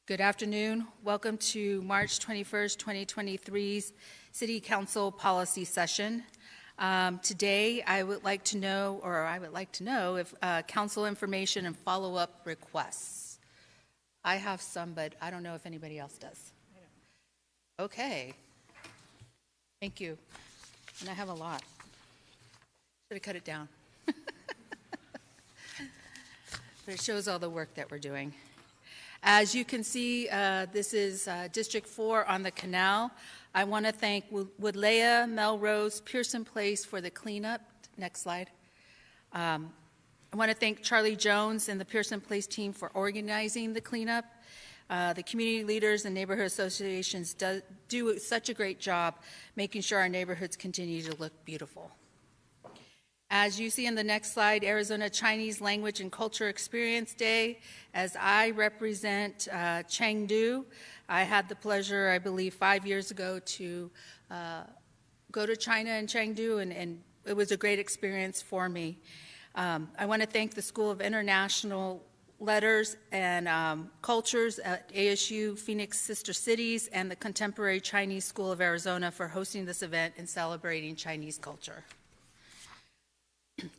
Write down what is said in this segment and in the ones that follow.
Good afternoon. Welcome to March 21st, 2023's City Council Policy Session. Today, I would like to know if council information and follow-up requests. I have some, but I don't know if anybody else does. Okay. Thank you. And I have a lot. Should have cut it down. But it shows all the work that we're doing. As you can see, this is District 4 on the canal. I want to thank Woodlea, Melrose, Pearson Place for the cleanup. Next slide. I want to thank Charlie Jones and the Pearson Place team for organizing the cleanup. The community leaders and neighborhood associations do such a great job making sure our neighborhoods continue to look beautiful. As you see in the next slide, Arizona Chinese Language and Culture Experience Day. As I represent Chengdu, I had the pleasure, I believe, 5 years ago to go to China and Chengdu, and it was a great experience for me. I want to thank the School of International Letters and Cultures at ASU Phoenix Sister Cities and the Contemporary Chinese School of Arizona for hosting this event and celebrating Chinese culture.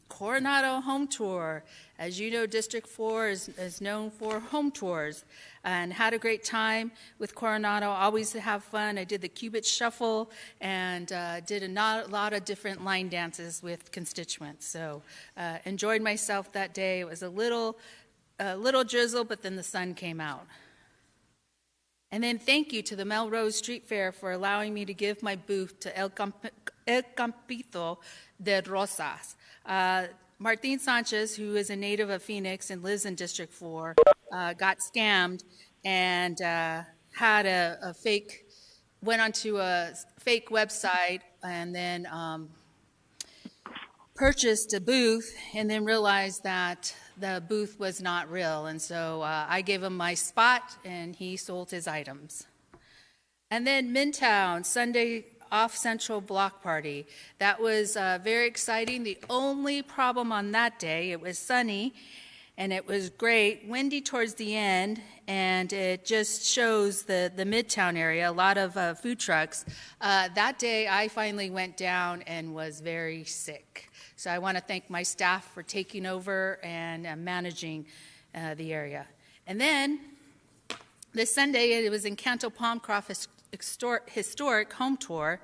Coronado Home Tour. As you know, District 4 is known for home tours, and had a great time with Coronado. Always have fun. I did the Cubit Shuffle and did a lot of different line dances with constituents. So enjoyed myself that day. It was a little drizzle, but then the sun came out. And then thank you to the Melrose Street Fair for allowing me to give my booth to El Campito de Rosas. Martin Sanchez, who is a native of Phoenix and lives in District 4, got scammed and went onto a fake website and then purchased a booth and then realized that the booth was not real. And so I gave him my spot and he sold his items. And then Midtown, Sunday Off Central Block Party. That was very exciting. The only problem on that day, it was sunny and it was great, windy towards the end, and it just shows the Midtown area, a lot of food trucks. That day I finally went down and was very sick. So I want to thank my staff for taking over and managing the area. And then this Sunday it was Encanto Palmcroft Historic Home Tour.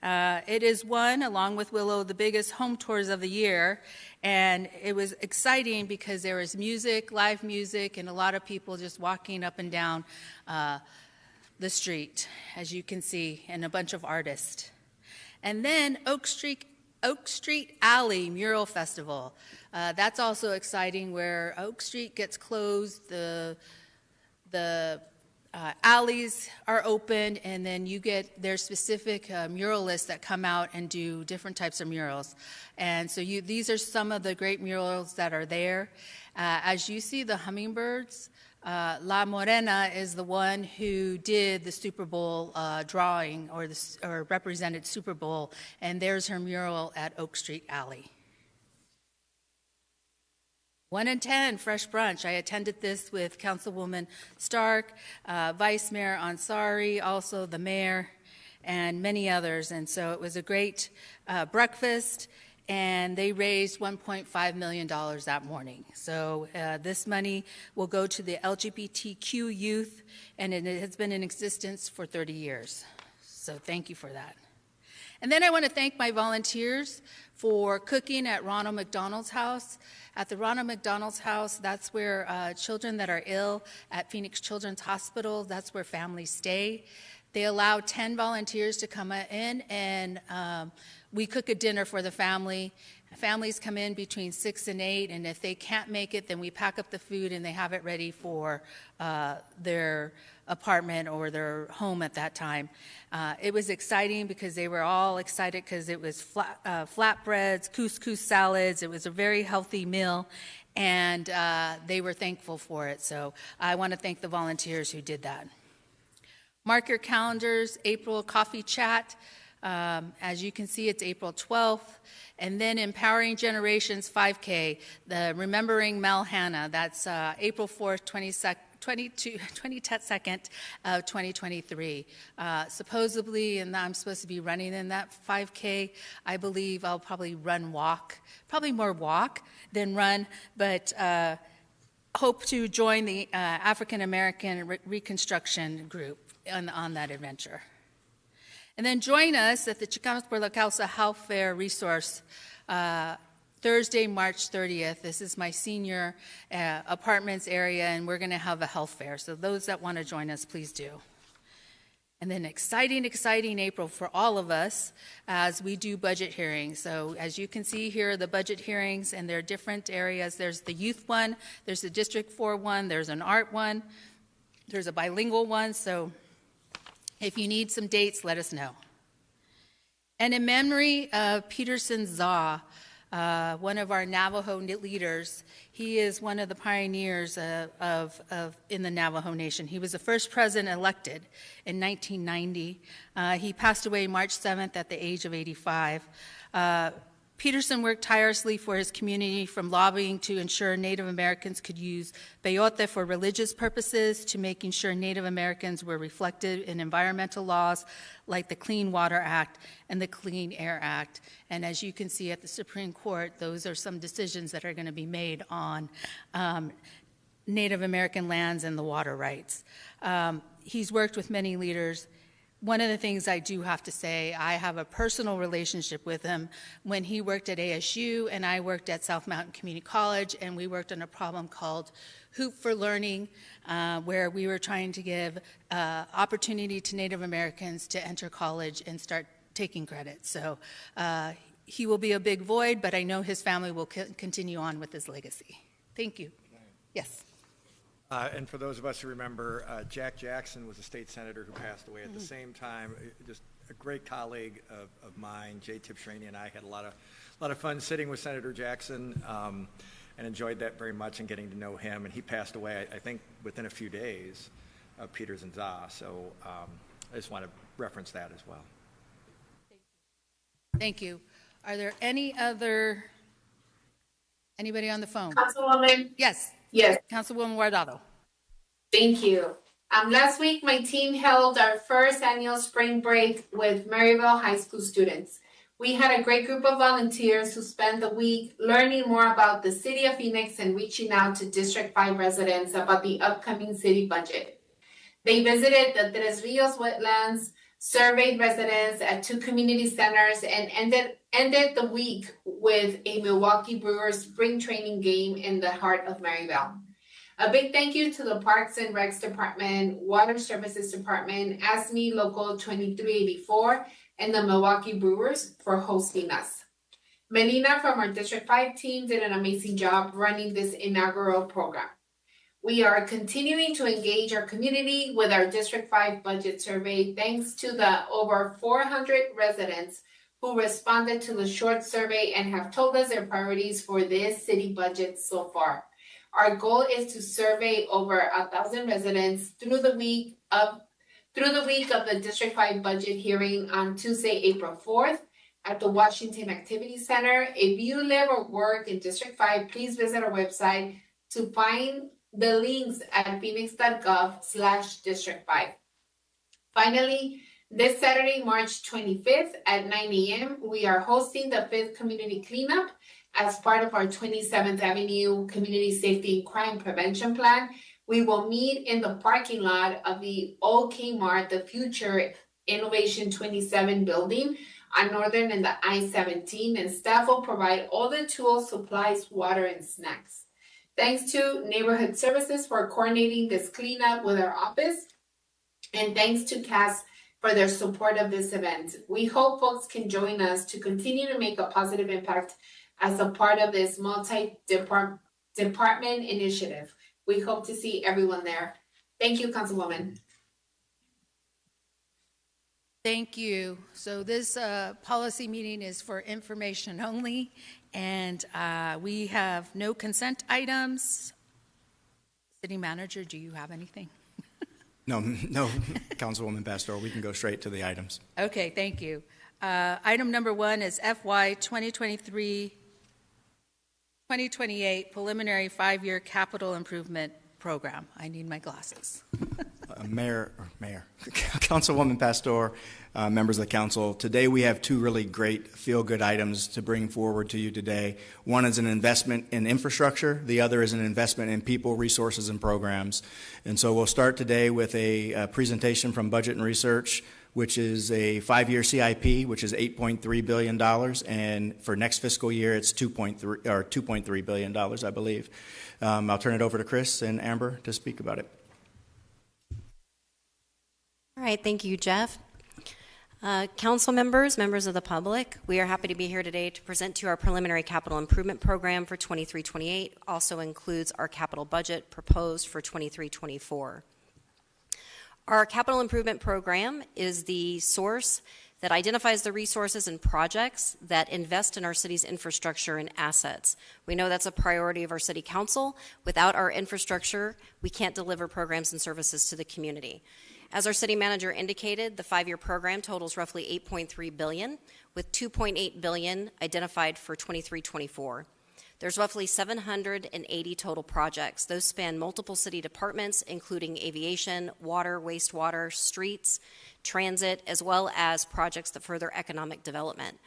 It is one, along with Willow, the biggest home tours of the year, and it was exciting because there was music, live music, and a lot of people just walking up and down the street, as you can see, and a bunch of artists. And then Oak Street Alley Mural Festival. That's also exciting, where Oak Street gets closed, the alleys are open, and then you get their specific muralists that come out and do different types of murals. And so these are some of the great murals that are there. As you see the hummingbirds, La Morena is the one who did the Super Bowl drawing or represented Super Bowl, and there's her mural at Oak Street Alley. 1 in 10 Fresh Brunch. I attended this with Councilwoman Stark, Vice Mayor Ansari, also the mayor, and many others. And so it was a great breakfast, and they raised $1.5 million that morning. So this money will go to the LGBTQ youth, and it has been in existence for 30 years. So thank you for that. And then I want to thank my volunteers for cooking at Ronald McDonald's house. At the Ronald McDonald's house, that's where children that are ill at Phoenix Children's Hospital, that's where families stay. They allow 10 volunteers to come in, and we cook a dinner for the family. Families come in between 6 and 8, and if they can't make it, then we pack up the food and they have it ready for their apartment or their home at that time. It was exciting because they were all excited because it was flatbreads, couscous salads. It was a very healthy meal, and they were thankful for it. So I want to thank the volunteers who did that. Mark your calendars, April Coffee Chat. As you can see, it's April 12th. And then Empowering Generations 5K, the Remembering Mel Hanna. That's April 4th, 22nd of 2023. Supposedly, and I'm supposed to be running in that 5K. I believe I'll probably probably more walk than run, but hope to join the African American Reconstruction group on that adventure. And then join us at the Chicanos por la Causa Health Fair Resource Thursday, March 30th. This is my senior apartments area, and we're going to have a health fair. So those that want to join us, please do. And then exciting April for all of us as we do budget hearings. So as you can see here, the budget hearings, and there are different areas. There's the youth one, there's the District 4 one, there's an art one, there's a bilingual one. So if you need some dates, let us know. And in memory of Peterson Zaw, one of our Navajo leaders, he is one of the pioneers in the Navajo Nation. He was the first president elected in 1990. He passed away March 7th at the age of 85. Peterson worked tirelessly for his community, from lobbying to ensure Native Americans could use peyote for religious purposes, to making sure Native Americans were reflected in environmental laws like the Clean Water Act and the Clean Air Act. And as you can see at the Supreme Court, those are some decisions that are going to be made on Native American lands and the water rights. He's worked with many leaders. One of the things I do have to say, I have a personal relationship with him. When he worked at ASU and I worked at South Mountain Community College, and we worked on a problem called Hoop for Learning, where we were trying to give opportunity to Native Americans to enter college and start taking credit. So he will be a big void, but I know his family will continue on with his legacy. Thank you. Yes. And for those of us who remember, Jack Jackson was a state senator who passed away at the same time. Just a great colleague of mine. Jay Tibshraeny and I had a lot of fun sitting with Senator Jackson, and enjoyed that very much, and getting to know him. And he passed away, I think, within a few days of Peters and Zaw. So I just want to reference that as well. Thank you. Are there anybody on the phone? Councilwoman? Yes. Yes. Councilwoman Guardado. Thank you. Last week, my team held our first annual spring break with Maryville High School students. We had a great group of volunteers who spent the week learning more about the city of Phoenix and reaching out to District 5 residents about the upcoming city budget. They visited the Tres Rios wetlands, surveyed residents at 2 community centers, and ended the week with a Milwaukee Brewers spring training game in the heart of Maryville. A big thank you to the Parks and Recs Department, Water Services Department, ASME Local 2384, and the Milwaukee Brewers for hosting us. Melina from our District 5 team did an amazing job running this inaugural program. We are continuing to engage our community with our District 5 budget survey, thanks to the over 400 residents who responded to the short survey and have told us their priorities for this city budget so far. Our goal is to survey over 1,000 residents through the week of the District 5 budget hearing on Tuesday, April 4th at the Washington Activity Center. If you live or work in District 5, please visit our website to find the links at Phoenix.gov/District 5. Finally, this Saturday, March 25th at 9 a.m., we are hosting the 5th Community Cleanup as part of our 27th Avenue Community Safety and Crime Prevention Plan. We will meet in the parking lot of the old Kmart, the Future Innovation 27 building on Northern and the I-17, and staff will provide all the tools, supplies, water, and snacks. Thanks to Neighborhood Services for coordinating this cleanup with our office, and thanks to CAS for their support of this event. We hope folks can join us to continue to make a positive impact as a part of this multi-department initiative. We hope to see everyone there. Thank you, Councilwoman. Thank you. So this policy meeting is for information only, and we have no consent items. City Manager, do you have anything? No, Councilwoman Pastor, we can go straight to the items. Okay, thank you. Item number 1 is FY 2023-2028 preliminary 5-year capital improvement program. I need my glasses. Councilwoman Pastor, members of the council, today we have two really great feel-good items to bring forward to you today. One is an investment in infrastructure. The other is an investment in people, resources, and programs. And so we'll start today with a presentation from Budget and Research, which is a 5-year CIP, which is $8.3 billion, and for next fiscal year, it's $2.3 billion, I believe. I'll turn it over to Chris and Amber to speak about it. All right, thank you, Jeff. Council members, members of the public, we are happy to be here today to present to you our preliminary capital improvement program for 23-28. Also includes our capital budget proposed for 23-24. Our capital improvement program is the source that identifies the resources and projects that invest in our city's infrastructure and assets. We know that's a priority of our city council. Without our infrastructure, we can't deliver programs and services to the community. As our city manager indicated, the 5-year program totals roughly $8.3 billion, with $2.8 billion identified for 23-24. There's roughly 780 total projects. Those span multiple city departments, including aviation, water, wastewater, streets, transit, as well as projects that further economic development.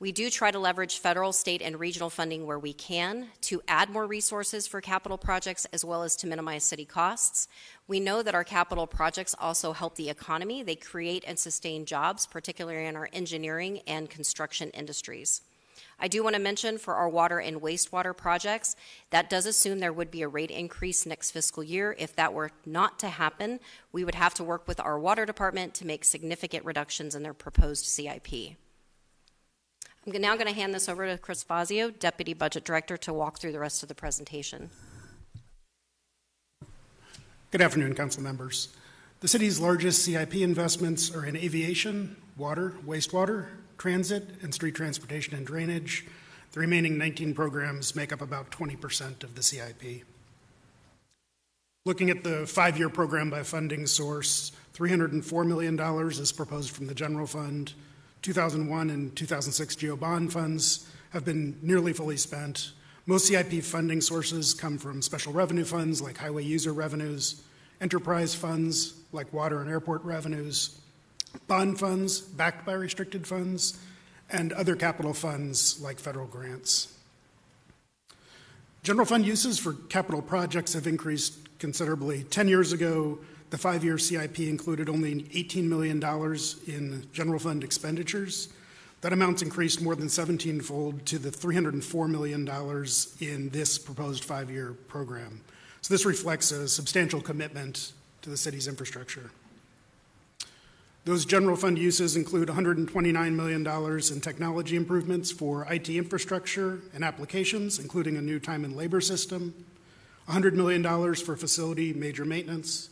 We do try to leverage federal, state, and regional funding where we can to add more resources for capital projects as well as to minimize city costs. We know that our capital projects also help the economy. They create and sustain jobs, particularly in our engineering and construction industries. I do want to mention for our water and wastewater projects, that does assume there would be a rate increase next fiscal year. If that were not to happen, we would have to work with our water department to make significant reductions in their proposed CIP. I'm now going to hand this over to Chris Fazio, Deputy Budget Director, to walk through the rest of the presentation. Good afternoon, council members. The city's largest CIP investments are in aviation, water, wastewater, transit, and street transportation and drainage. The remaining 19 programs make up about 20% of the CIP. Looking at the 5-year program by funding source, $304 million is proposed from the general fund. 2001 and 2006 GEO bond funds have been nearly fully spent. Most CIP funding sources come from special revenue funds like highway user revenues, enterprise funds like water and airport revenues, bond funds backed by restricted funds, and other capital funds like federal grants. General fund uses for capital projects have increased considerably. 10 years ago, the 5-year CIP included only $18 million in general fund expenditures. That amount's increased more than 17-fold to the $304 million in this proposed 5-year program. So this reflects a substantial commitment to the city's infrastructure. Those general fund uses include $129 million in technology improvements for IT infrastructure and applications, including a new time and labor system, $100 million for facility major maintenance,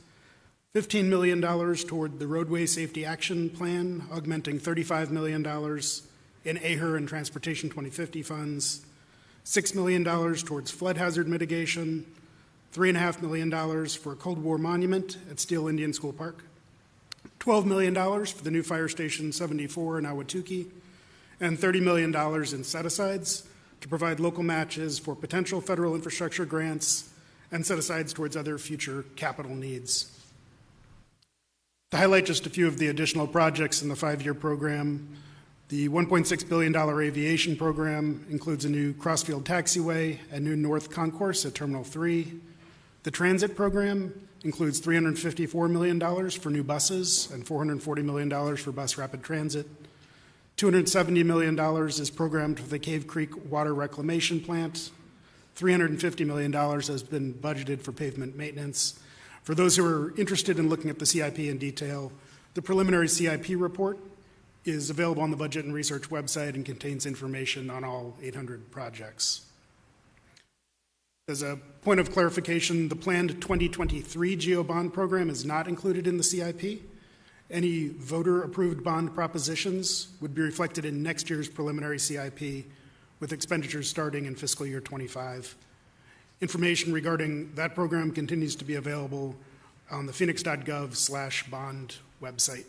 $15 million toward the Roadway Safety Action Plan, augmenting $35 million in AHER and Transportation 2050 funds, $6 million towards flood hazard mitigation, $3.5 million for a Cold War monument at Steel Indian School Park, $12 million for the new Fire Station 74 in Ahwatukee, and $30 million in set-asides to provide local matches for potential federal infrastructure grants and set-asides towards other future capital needs. To highlight just a few of the additional projects in the 5-year program, the $1.6 billion aviation program includes a new Crossfield taxiway and new North Concourse at Terminal 3. The transit program includes $354 million for new buses and $440 million for bus rapid transit. $270 million is programmed for the Cave Creek Water Reclamation Plant. $350 million has been budgeted for pavement maintenance. For those who are interested in looking at the CIP in detail, the preliminary CIP report is available on the Budget and Research website and contains information on all 800 projects. As a point of clarification, the planned 2023 GEO bond program is not included in the CIP. Any voter-approved bond propositions would be reflected in next year's preliminary CIP, with expenditures starting in fiscal year 25. Information regarding that program continues to be available on the Phoenix.gov/bond website.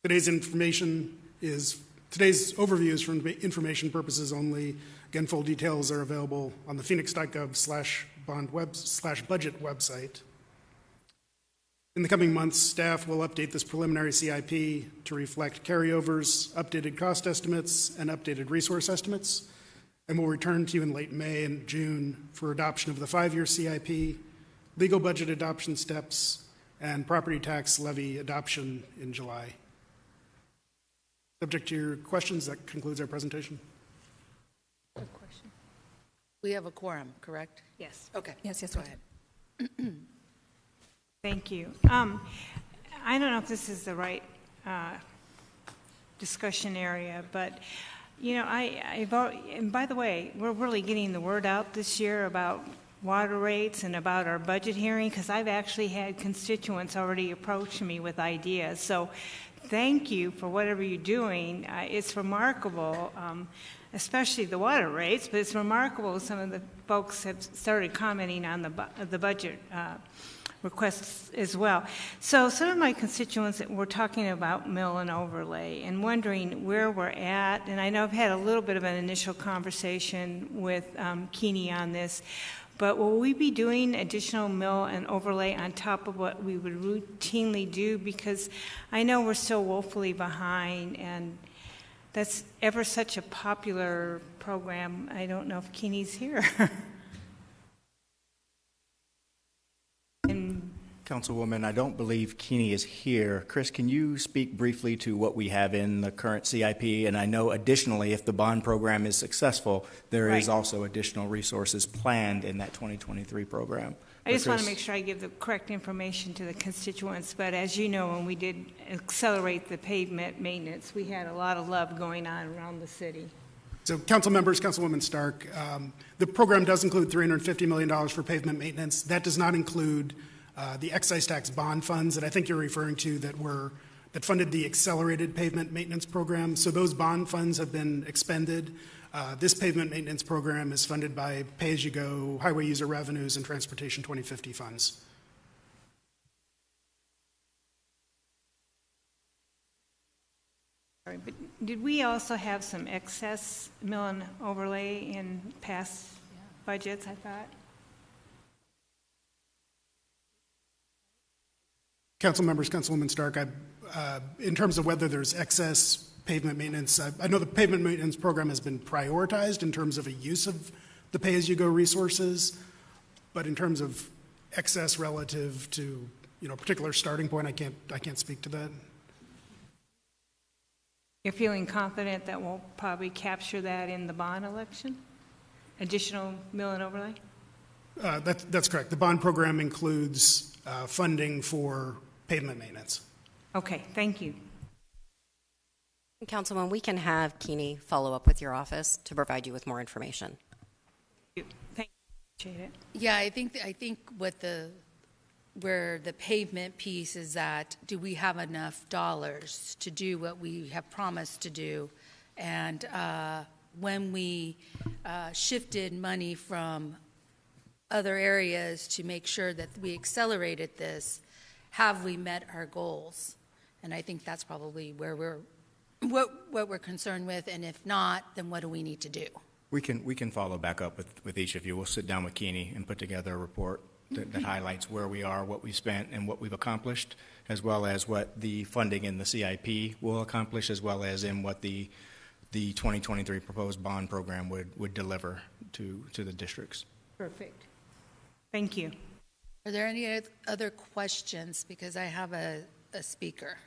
Today's information is Today's overview is for information purposes only. Again, full details are available on the Phoenix.gov/budget website. In the coming months, staff will update this preliminary CIP to reflect carryovers, updated cost estimates, and updated resource estimates, and will return to you in late May and June for adoption of the 5-year CIP, legal budget adoption steps, and property tax levy adoption in July. Subject to your questions, that concludes our presentation. Good question. We have a quorum, correct? Yes. Okay. Yes, Go ahead. Thank you. I don't know if this is the right discussion area, but and by the way, we're really getting the word out this year about water rates and about our budget hearing, because I've actually had constituents already approach me with ideas. So thank you for whatever you're doing. It's remarkable, especially the water rates, but it's remarkable some of the folks have started commenting on the budget requests as well. So some of my constituents were talking about mill and overlay and wondering where we're at. And I know I've had a little bit of an initial conversation with Keeney on this, but will we be doing additional mill and overlay on top of what we would routinely do? Because I know we're so woefully behind, and that's ever such a popular program. I don't know if Keeney's here. Councilwoman, I don't believe Keeney is here. Chris, can you speak briefly to what we have in the current CIP? And I know additionally, if the bond program is successful, there is also additional resources planned in that 2023 program. I just want to make sure I give the correct information to the constituents, but as you know, when we did accelerate the pavement maintenance, we had a lot of love going on around the city. So council members, Councilwoman Stark, the program does include $350 million for pavement maintenance. That does not include the excise tax bond funds that I think you're referring to that funded the accelerated pavement maintenance program. So those bond funds have been expended. This pavement maintenance program is funded by pay-as-you-go, highway user revenues, and Transportation 2050 funds. Sorry, but did we also have some excess mill and overlay in past budgets, I thought? Council members, Councilwoman Stark, in terms of whether there's excess pavement maintenance, I know the pavement maintenance program has been prioritized in terms of a use of the pay-as-you-go resources, but in terms of excess relative to a particular starting point, I can't speak to that. You're feeling confident that we'll probably capture that in the bond election? Additional mill and overlay? That's correct. The bond program includes funding for pavement maintenance. Okay, thank you. Councilman, we can have Keeney follow up with your office to provide you with more information. Thank you. Appreciate it. Yeah, I think where the pavement piece is at, do we have enough dollars to do what we have promised to do? And when we shifted money from other areas to make sure that we accelerated this, have we met our goals? And I think that's probably where what we're concerned with, and if not, then what do we need to do? We can follow back up with each of you. We'll sit down with Keeney and put together a report that highlights where we are, what we've spent, and what we've accomplished, as well as what the funding in the CIP will accomplish, as well as in what the 2023 proposed bond program would deliver to the districts. Perfect. Thank you. Are there any other questions? Because I have a speaker.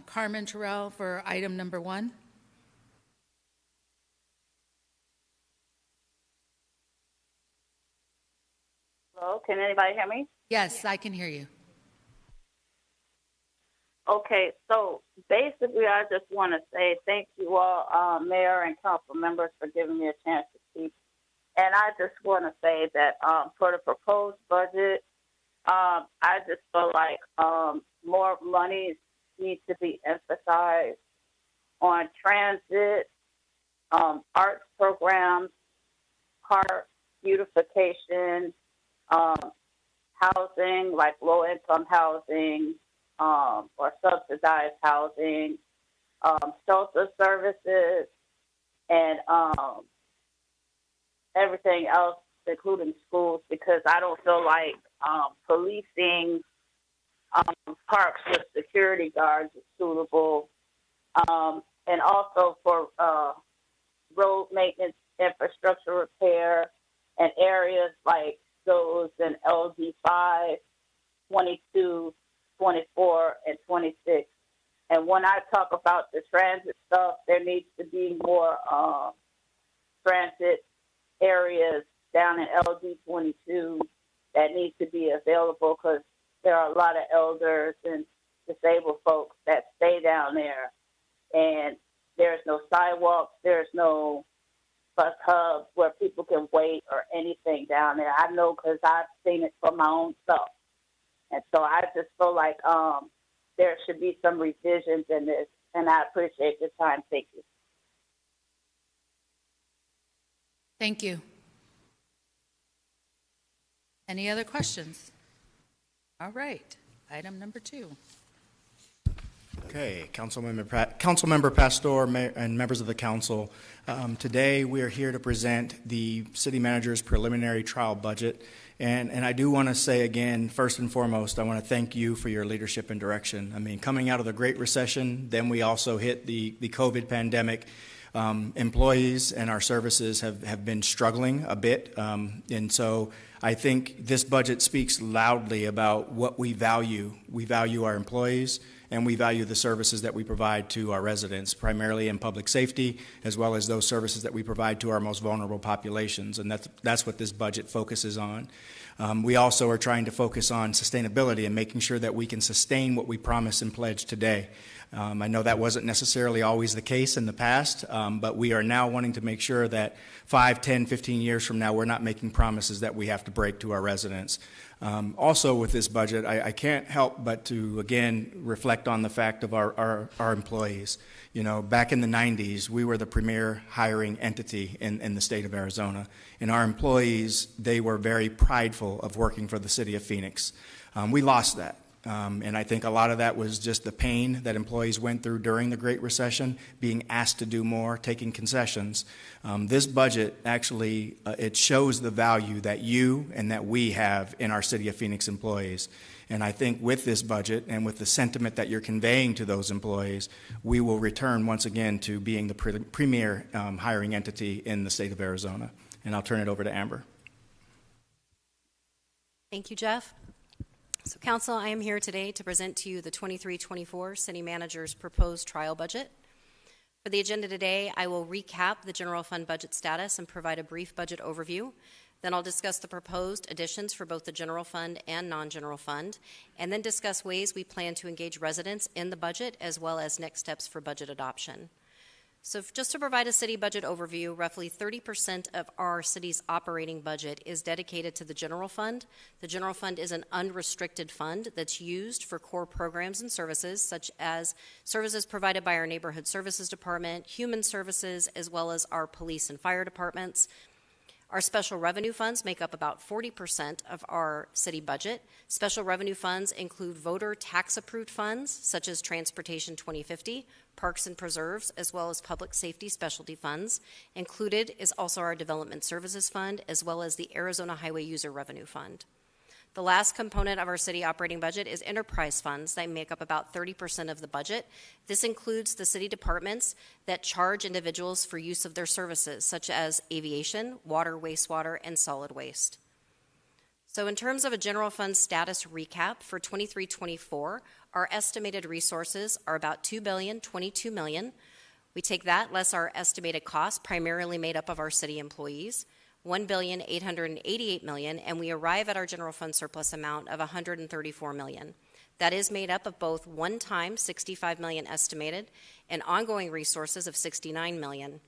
Carmen Terrell for item number 1. Hello, can anybody hear me? Yes, I can hear you. Okay, so basically I just want to say thank you all, Mayor and council members, for giving me a chance to speak. And I just want to say that for the proposed budget, I just feel like more money needs to be emphasized on transit, arts programs, park beautification, housing, like low-income housing or subsidized housing, shelter services, and everything else, including schools, because I don't feel like policing parks with security guards is suitable. And also for road maintenance, infrastructure repair, and areas like those in LD 5, 22, 24, and 26. And when I talk about the transit stuff, there needs to be more transit areas down in LD 22 that need to be available, because there are a lot of elders and disabled folks that stay down there, and there's no sidewalks, there's no bus hubs where people can wait or anything down there. I know because I've seen it for my own self. And so I just feel like there should be some revisions in this, and I appreciate your time. Thank you. Thank you. Any other questions? All right, item number 2. Okay, Councilmember Pastor, and members of the council, today we are here to present the city manager's preliminary trial budget. And I do want to say again, first and foremost, I want to thank you for your leadership and direction. I mean, coming out of the Great Recession, then we also hit the COVID pandemic. Employees and our services have been struggling a bit. And so I think this budget speaks loudly about what we value. We value our employees, and we value the services that we provide to our residents, primarily in public safety, as well as those services that we provide to our most vulnerable populations. And that's what this budget focuses on. We also are trying to focus on sustainability and making sure that we can sustain what we promise and pledge today. I know that wasn't necessarily always the case in the past, but we are now wanting to make sure that 5, 10, 15 years from now, we're not making promises that we have to break to our residents. Also with this budget, I can't help but to, again, reflect on the fact of our employees. You know, back in the 90s, we were the premier hiring entity in the state of Arizona. And our employees, they were very prideful of working for the city of Phoenix. We lost that. And I think a lot of that was just the pain that employees went through during the Great Recession, being asked to do more, taking concessions. This budget actually, it shows the value that you and that we have in our City of Phoenix employees. And I think with this budget and with the sentiment that you're conveying to those employees, we will return once again to being the premier hiring entity in the state of Arizona. And I'll turn it over to Amber. Thank you, Jeff. So, Council, I am here today to present to you the 23-24 City Manager's proposed trial budget. For the agenda today, I will recap the general fund budget status and provide a brief budget overview. Then I'll discuss the proposed additions for both the general fund and non-general fund, and then discuss ways we plan to engage residents in the budget as well as next steps for budget adoption. So just to provide a city budget overview, roughly 30% of our city's operating budget is dedicated to the general fund. The general fund is an unrestricted fund that's used for core programs and services, such as services provided by our neighborhood services department, human services, as well as our police and fire departments. Our special revenue funds make up about 40% of our city budget. Special revenue funds include voter tax-approved funds, such as Transportation 2050, Parks and Preserves, as well as public safety specialty funds. Included is also our Development Services Fund, as well as the Arizona Highway User Revenue Fund. The last component of our city operating budget is enterprise funds. They make up about 30% of the budget. This includes the city departments that charge individuals for use of their services, such as aviation, water, wastewater, and solid waste. So in terms of a general fund status recap for 23-24, our estimated resources are about $2,022 million. We take that less our estimated costs, primarily made up of our city employees, $1,888 million, and we arrive at our general fund surplus amount of $134 million. That is made up of both one-time $65 million estimated and ongoing resources of $69 million.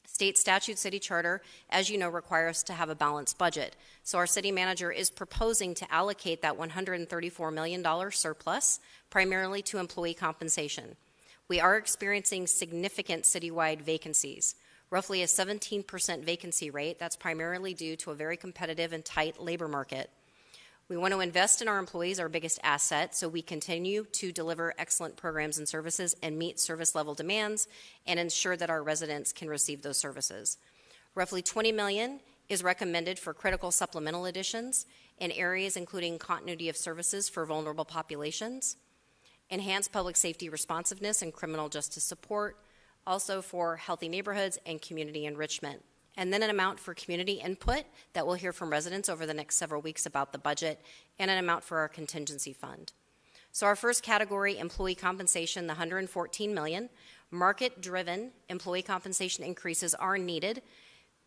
State statute, city charter, as you know, require us to have a balanced budget. So our city manager is proposing to allocate that $134 million surplus primarily to employee compensation. We are experiencing significant citywide vacancies. Roughly a 17% vacancy rate. That's primarily due to a very competitive and tight labor market. We want to invest in our employees, our biggest asset, so we continue to deliver excellent programs and services and meet service level demands and ensure that our residents can receive those services. Roughly $20 million is recommended for critical supplemental additions in areas including continuity of services for vulnerable populations, enhanced public safety responsiveness and criminal justice support, also for healthy neighborhoods and community enrichment. And then an amount for community input that we'll hear from residents over the next several weeks about the budget, and an amount for our contingency fund. So our first category, employee compensation, the $114 million. Market-driven employee compensation increases are needed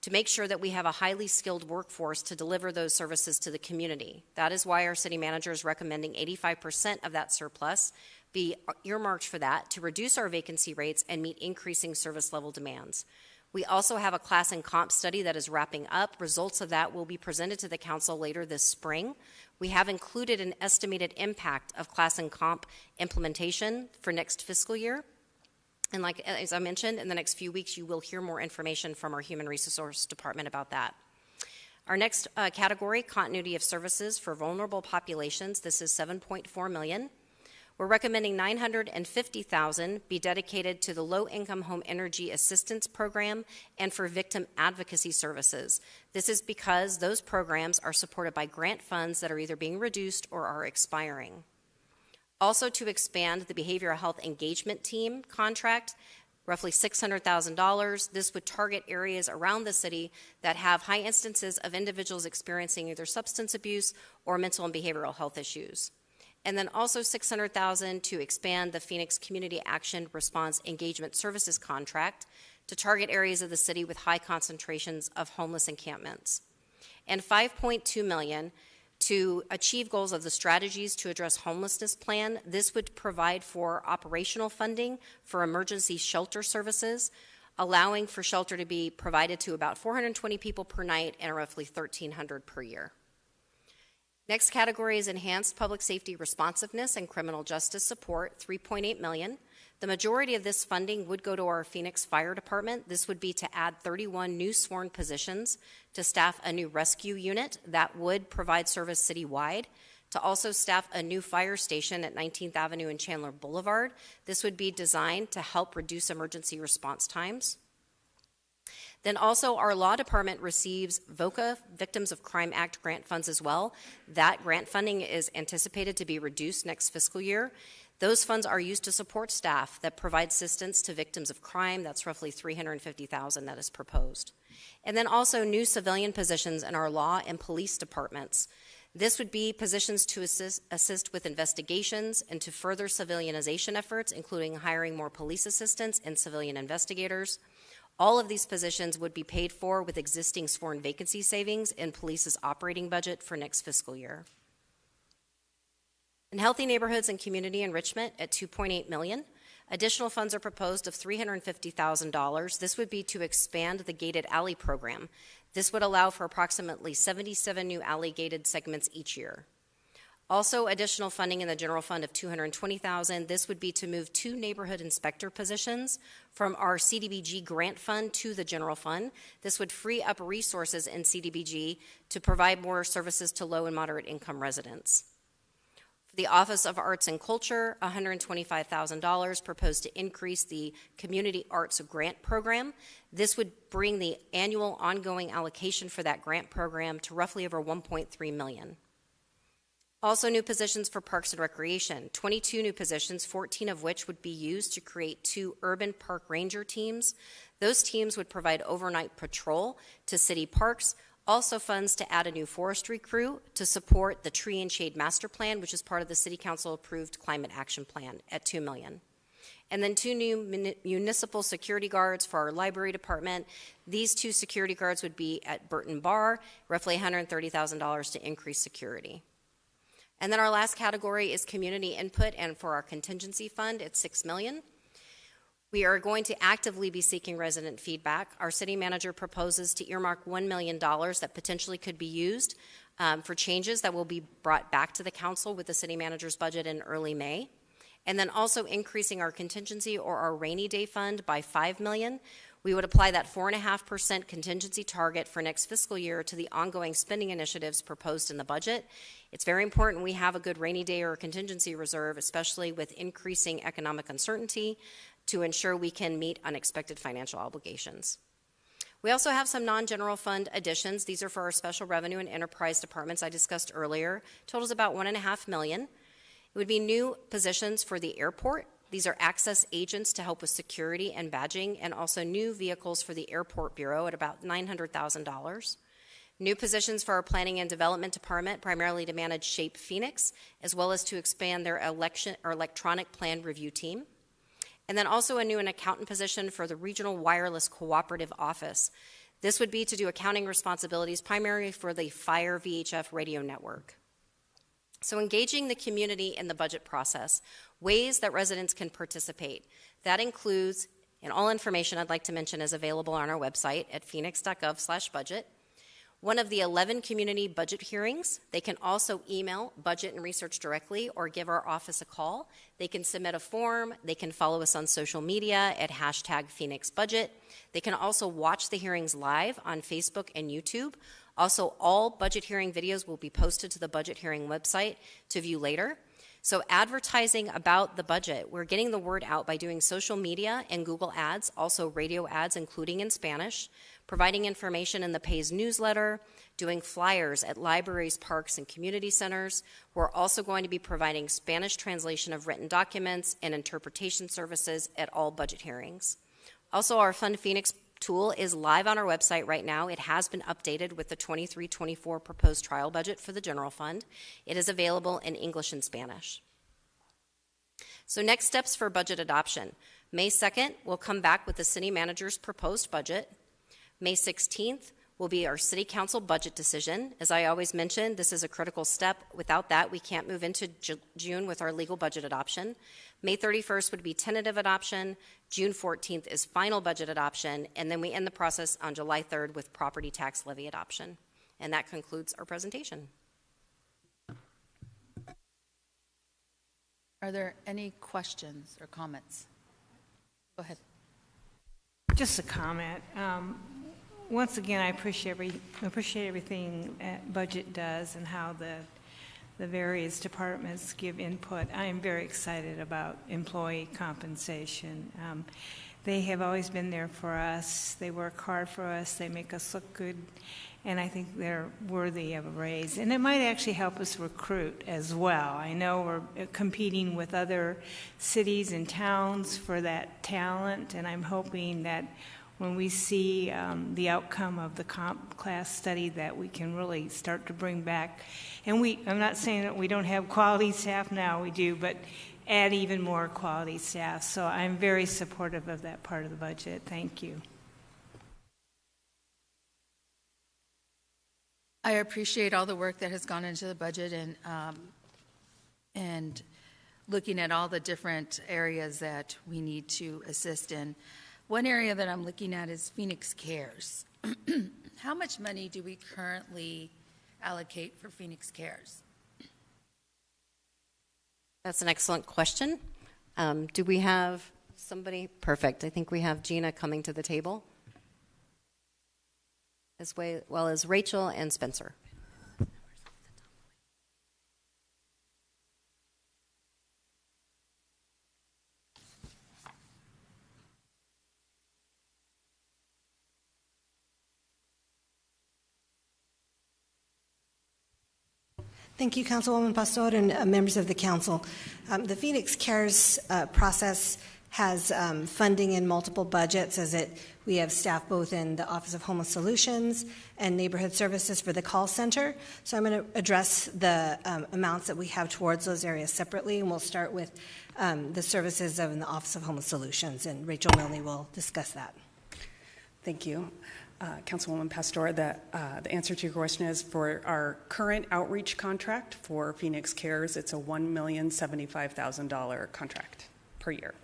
to make sure that we have a highly skilled workforce to deliver those services to the community. That is why our city manager is recommending 85% of that surplus be earmarked for that to reduce our vacancy rates and meet increasing service level demands. We also have a class and comp study that is wrapping up. Results of that will be presented to the council later this spring. We have included an estimated impact of class and comp implementation for next fiscal year. And as I mentioned, in the next few weeks, you will hear more information from our Human Resource Department about that. Our next category, continuity of services for vulnerable populations. This is $7.4 million. We're recommending $950,000 be dedicated to the Low-Income Home Energy Assistance Program and for victim advocacy services. This is because those programs are supported by grant funds that are either being reduced or are expiring. Also, to expand the Behavioral Health Engagement Team contract, roughly $600,000. This would target areas around the city that have high instances of individuals experiencing either substance abuse or mental and behavioral health issues. And then also $600,000 to expand the Phoenix Community Action Response Engagement Services contract to target areas of the city with high concentrations of homeless encampments. And $5.2 million to achieve goals of the strategies to address homelessness plan. This would provide for operational funding for emergency shelter services, allowing for shelter to be provided to about 420 people per night and roughly 1,300 per year. Next category is enhanced public safety responsiveness and criminal justice support, $3.8 million. The majority of this funding would go to our Phoenix Fire Department. This would be to add 31 new sworn positions to staff a new rescue unit that would provide service citywide, to also staff a new fire station at 19th Avenue and Chandler Boulevard. This would be designed to help reduce emergency response times. Then also our law department receives VOCA, Victims of Crime Act grant funds as well. That grant funding is anticipated to be reduced next fiscal year. Those funds are used to support staff that provide assistance to victims of crime. That's roughly $350,000 that is proposed. And then also new civilian positions in our law and police departments. This would be positions to assist with investigations and to further civilianization efforts, including hiring more police assistants and civilian investigators. All of these positions would be paid for with existing sworn vacancy savings in police's operating budget for next fiscal year. In healthy neighborhoods and community enrichment at $2.8 million, additional funds are proposed of $350,000. This would be to expand the gated alley program. This would allow for approximately 77 new alley gated segments each year. Also, additional funding in the general fund of $220,000. This would be to move 2 neighborhood inspector positions from our CDBG grant fund to the general fund. This would free up resources in CDBG to provide more services to low and moderate income residents. For the Office of Arts and Culture, $125,000 proposed to increase the Community Arts Grant Program. This would bring the annual ongoing allocation for that grant program to roughly over $1.3 million. Also new positions for Parks and Recreation, 22 new positions, 14 of which would be used to create 2 urban park ranger teams. Those teams would provide overnight patrol to city parks, also funds to add a new forestry crew to support the Tree and Shade Master Plan, which is part of the City Council approved Climate Action Plan at $2 million. And then 2 new municipal security guards for our library department. These 2 security guards would be at Burton Bar, roughly $130,000 to increase security. And then our last category is community input, and for our contingency fund, it's $6 million. We are going to actively be seeking resident feedback. Our city manager proposes to earmark $1 million that potentially could be used for changes that will be brought back to the council with the city manager's budget in early May. And then also increasing our contingency or our rainy day fund by $5 million. We would apply that 4.5% contingency target for next fiscal year to the ongoing spending initiatives proposed in the budget. It's very important we have a good rainy day or contingency reserve, especially with increasing economic uncertainty, to ensure we can meet unexpected financial obligations. We also have some non-general fund additions. These are for our special revenue and enterprise departments I discussed earlier. Totals about $1.5 million. It would be new positions for the airport. These are access agents to help with security and badging, and also new vehicles for the Airport Bureau at about $900,000. New positions for our planning and development department, primarily to manage Shape Phoenix, as well as to expand their electronic plan review team. And then also a new accountant position for the Regional Wireless Cooperative Office. This would be to do accounting responsibilities primarily for the Fire VHF radio network. So engaging the community in the budget process, ways that residents can participate. That includes, and all information I'd like to mention is available on our website at Phoenix.gov/budget. One of the 11 community budget hearings. They can also email Budget and Research directly or give our office a call. They can submit a form. They can follow us on social media at #PhoenixBudget. They can also watch the hearings live on Facebook and YouTube. Also, all budget hearing videos will be posted to the budget hearing website to view later. So advertising about the budget, we're getting the word out by doing social media and Google ads, also radio ads, including in Spanish, providing information in the PAYS newsletter, doing flyers at libraries, parks, and community centers. We're also going to be providing Spanish translation of written documents and interpretation services at all budget hearings. Also, our Fund Phoenix tool is live on our website right now. It has been updated with the 23-24 proposed trial budget for the general fund. It is available in English and Spanish. So next steps for budget adoption. May 2nd, we'll come back with the city manager's proposed budget. May 16th will be our city council budget decision. As I always mention, this is a critical step. Without that, we can't move into June with our legal budget adoption. May 31st would be tentative adoption. June 14th is final budget adoption. And then we end the process on July 3rd with property tax levy adoption. And that concludes our presentation. Are there any questions or comments? Go ahead. Just a comment. Once again, I appreciate everything budget does and how the various departments give input. I am very excited about employee compensation. They have always been there for us. They work hard for us. They make us look good. And I think they're worthy of a raise. And it might actually help us recruit as well. I know we're competing with other cities and towns for that talent, and I'm hoping that when we see the outcome of the comp class study that we can really start to bring back. And I'm not saying that we don't have quality staff now, we do, but add even more quality staff. So I'm very supportive of that part of the budget. Thank you. I appreciate all the work that has gone into the budget and looking at all the different areas that we need to assist in. One area that I'm looking at is Phoenix Cares. How much money do we currently allocate for Phoenix Cares? That's an excellent question. Do we have somebody? Perfect. I think we have Gina coming to the table, as well as Rachel and Spencer. Thank you, Councilwoman Pastor and members of the council. The Phoenix Cares process has funding in multiple budgets we have staff both in the Office of Homeless Solutions and Neighborhood Services for the call center. So I'm going to address the amounts that we have towards those areas separately, and we'll start with the services in the Office of Homeless Solutions, and Rachel Milne will discuss that. Thank you. Councilwoman Pastor, the answer to your question is for our current outreach contract for Phoenix Cares, it's a $1,075,000 contract per year.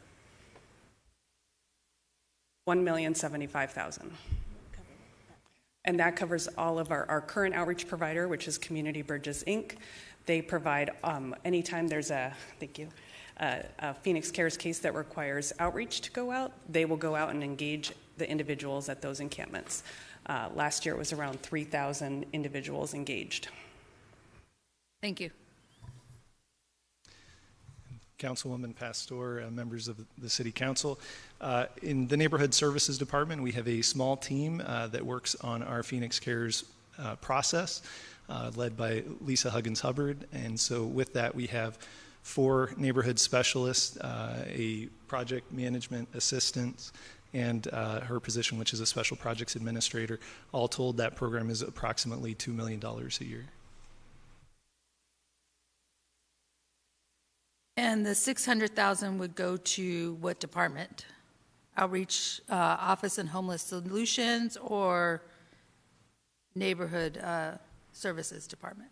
$1,075,000. And that covers all of our current outreach provider, which is Community Bridges, Inc. They provide, anytime there's a Phoenix Cares case that requires outreach to go out, they will go out and engage the individuals at those encampments. Last year it was around 3,000 individuals engaged. Thank you. Councilwoman Pastor, members of the City Council. In the Neighborhood Services Department, we have a small team that works on our Phoenix Cares process, led by Lisa Huggins-Hubbard. And so with that, we have 4 neighborhood specialists, a project management assistant, and her position, which is a special projects administrator. All told, that program is approximately $2 million a year. And the 600,000 would go to what department? Outreach, Office and Homeless Solutions, or Neighborhood Services Department?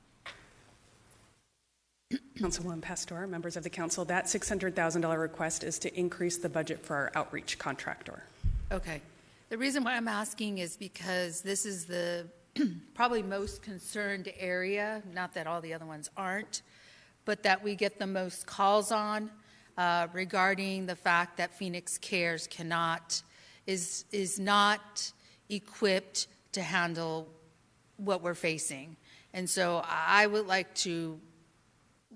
Councilwoman Pastor, members of the council, that $600,000 request is to increase the budget for our outreach contractor. Okay. The reason why I'm asking is because this is the probably most concerned area, not that all the other ones aren't, but that we get the most calls on regarding the fact that Phoenix Cares is not equipped to handle what we're facing. And so I would like to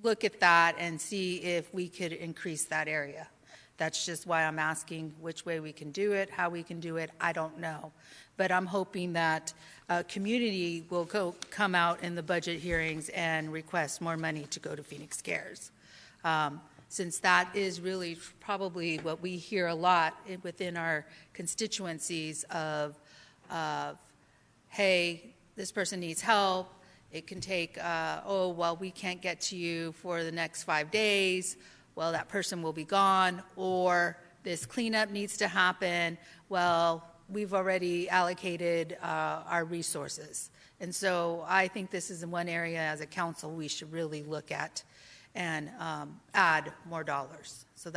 look at that and see if we could increase that area. That's just why I'm asking which way we can do it, how we can do it, I don't know. But I'm hoping that community will come out in the budget hearings and request more money to go to Phoenix Cares. Since that is really probably what we hear a lot within our constituencies of hey, this person needs help. It can take, oh, well, we can't get to you for the next 5 days. Well, that person will be gone. Or this cleanup needs to happen. Well, we've already allocated our resources. And so I think this is one area as a council we should really look at and add more dollars. So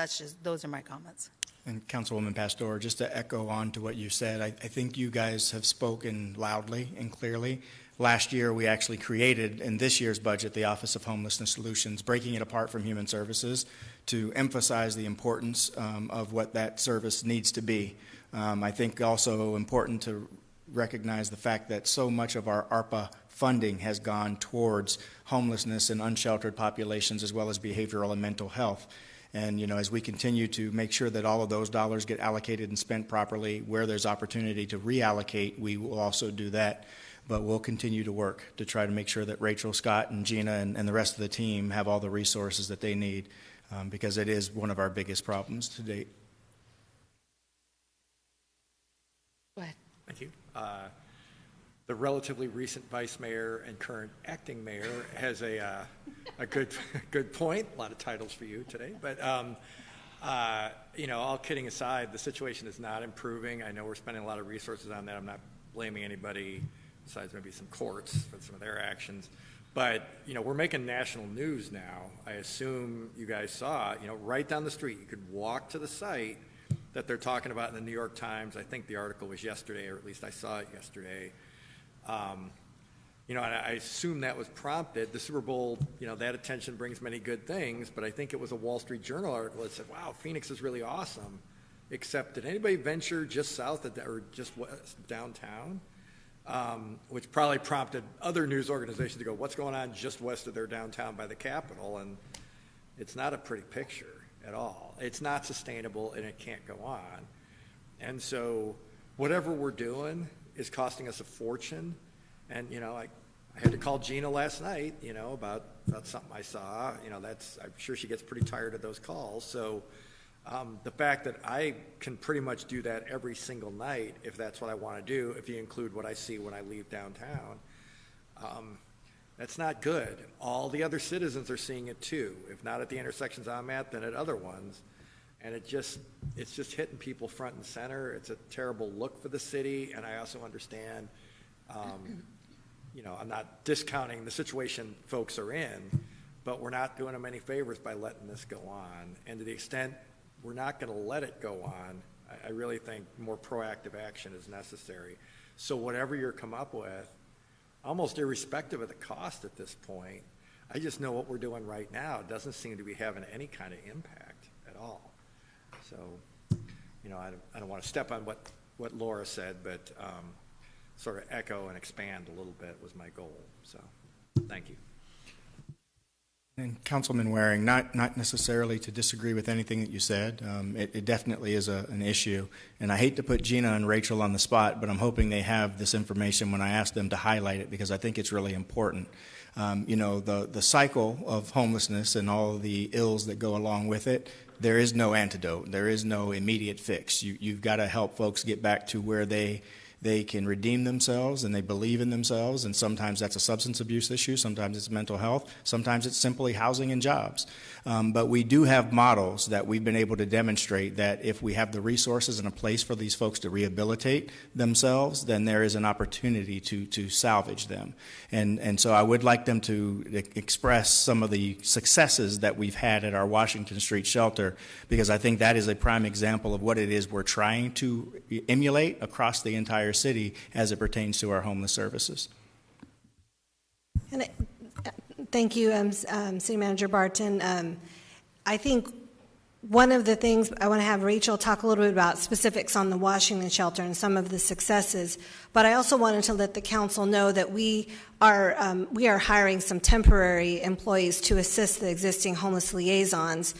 those are my comments. And Councilwoman Pastor, just to echo on to what you said, I think you guys have spoken loudly and clearly. Last year, we actually created, in this year's budget, the Office of Homelessness Solutions, breaking it apart from Human Services to emphasize the importance of what that service needs to be. I think also important to recognize the fact that so much of our ARPA funding has gone towards homelessness and unsheltered populations, as well as behavioral and mental health. And, as we continue to make sure that all of those dollars get allocated and spent properly, where there's opportunity to reallocate, we will also do that. But we'll continue to work to try to make sure that Rachel, Scott, and Gina and the rest of the team have all the resources that they need, because it is one of our biggest problems to date. Go ahead. Thank you. The relatively recent vice mayor and current acting mayor has a good point. A lot of titles for you today, but all kidding aside, the situation is not improving. I know we're spending a lot of resources on that. I'm not blaming anybody besides maybe some courts for some of their actions, but we're making national news now. I assume you guys saw, right down the street. You could walk to the site that they're talking about in the New York Times. I think the article was yesterday, or at least I saw it yesterday. And I assume that was prompted. The Super Bowl, that attention brings many good things, but I think it was a Wall Street Journal article that said, wow, Phoenix is really awesome. Except, did anybody venture just south of or just west downtown? Which probably prompted other news organizations to go, what's going on just west of their downtown by the Capitol? And it's not a pretty picture at all. It's not sustainable, and it can't go on. And so whatever we're doing is costing us a fortune. And, I had to call Gina last night, about something I saw. I'm sure she gets pretty tired of those calls. So the fact that I can pretty much do that every single night, if that's what I want to do, if you include what I see when I leave downtown, that's not good. All the other citizens are seeing it too. If not at the intersections I'm at, then at other ones. And it's just hitting people front and center. It's a terrible look for the city, and I also understand, I'm not discounting the situation folks are in, but we're not doing them any favors by letting this go on. And to the extent we're not going to let it go on, I really think more proactive action is necessary. So whatever you come up with, almost irrespective of the cost at this point, I just know what we're doing right now doesn't seem to be having any kind of impact at all. So, I don't want to step on what what Laura said, but sort of echo and expand a little bit was my goal. So, thank you. And Councilman Waring, not necessarily to disagree with anything that you said. It definitely is an issue. And I hate to put Gina and Rachel on the spot, but I'm hoping they have this information when I ask them to highlight it, because I think it's really important. The cycle of homelessness and all of the ills that go along with it, there is no antidote. There is no immediate fix. You've got to help folks get back to where they can redeem themselves and they believe in themselves, and sometimes that's a substance abuse issue, sometimes it's mental health, sometimes it's simply housing and jobs. But we do have models that we've been able to demonstrate that if we have the resources and a place for these folks to rehabilitate themselves, then there is an opportunity to salvage them. And so I would like them to express some of the successes that we've had at our Washington Street shelter, because I think that is a prime example of what it is we're trying to emulate across the entire city as it pertains to our homeless services. And thank you, City Manager Barton. I think one of the things I want to have Rachel talk a little bit about specifics on the Washington shelter and some of the successes, but I also wanted to let the council know that we are hiring some temporary employees to assist the existing homeless liaisons,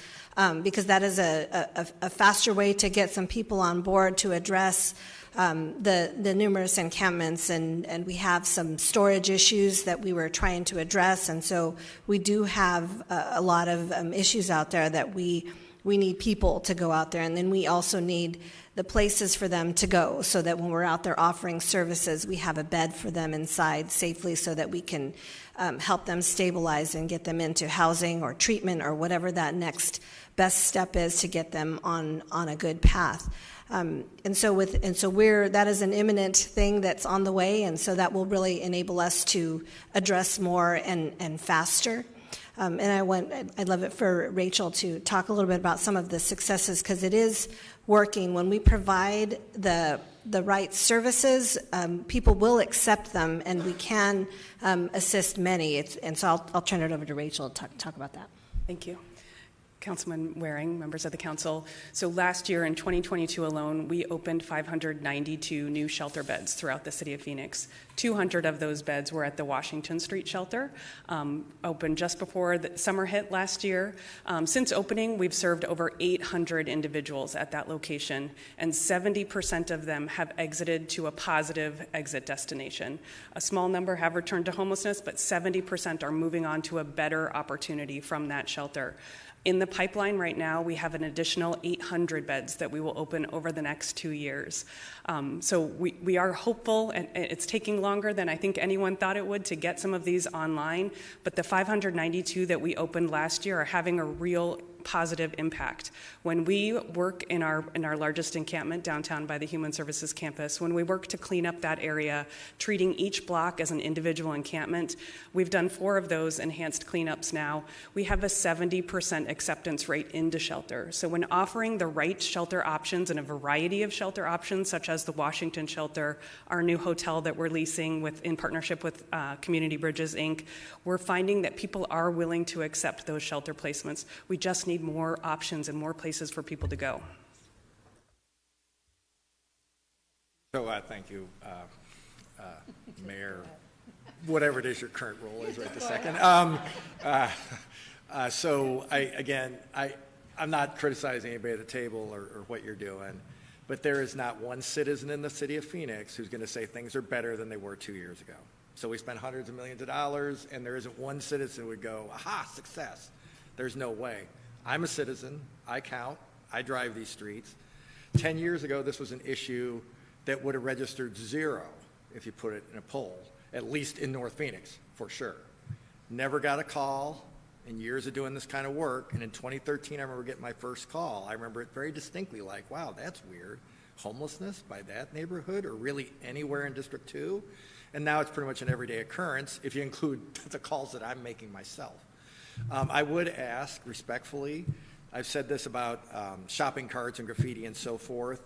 because that is a faster way to get some people on board to address the numerous encampments, and we have some storage issues that we were trying to address, and so we do have a lot of issues out there that we need people to go out there, and then we also need the places for them to go, so that when we're out there offering services, we have a bed for them inside safely, so that we can help them stabilize and get them into housing or treatment or whatever that next best step is to get them on a good path. That is an imminent thing that's on the way, and so that will really enable us to address more and faster. I'd love it for Rachel to talk a little bit about some of the successes, because it is working. When we provide the right services, people will accept them, and we can assist many. So I'll turn it over to Rachel to talk about that. Thank you. Councilman Waring, members of the council. So last year in 2022 alone, we opened 592 new shelter beds throughout the city of Phoenix. 200 of those beds were at the Washington Street shelter, opened just before the summer hit last year. Since opening, we've served over 800 individuals at that location, and 70% of them have exited to a positive exit destination. A small number have returned to homelessness, but 70% are moving on to a better opportunity from that shelter. In the pipeline right now, we have an additional 800 beds that we will open over the next 2 years. So we are hopeful, and it's taking longer than I think anyone thought it would to get some of these online, but the 592 that we opened last year are having a real positive impact. When we work in our largest encampment downtown by the Human Services campus, when we work to clean up that area, treating each block as an individual encampment, we've done 4 of those enhanced cleanups now. We have a 70% acceptance rate into shelter. So when offering the right shelter options and a variety of shelter options, such as the Washington shelter, our new hotel that we're leasing in partnership with Community Bridges, Inc., we're finding that people are willing to accept those shelter placements. We just need more options and more places for people to go. So thank you, Mayor, whatever it is your current role is right this second. I'm not criticizing anybody at the table or what you're doing, but there is not one citizen in the city of Phoenix who's going to say things are better than they were 2 years ago. So we spent hundreds of millions of dollars, and there isn't one citizen who would go, aha, success. There's no way. I'm a citizen. I count. I drive these streets. 10 years ago, this was an issue that would have registered 0 if you put it in a poll, at least in North Phoenix, for sure. Never got a call in years of doing this kind of work. And in 2013, I remember getting my first call. I remember it very distinctly, like, wow, that's weird. Homelessness by that neighborhood, or really anywhere in District 2? And now it's pretty much an everyday occurrence if you include the calls that I'm making myself. I would ask respectfully, I've said this about shopping carts and graffiti and so forth.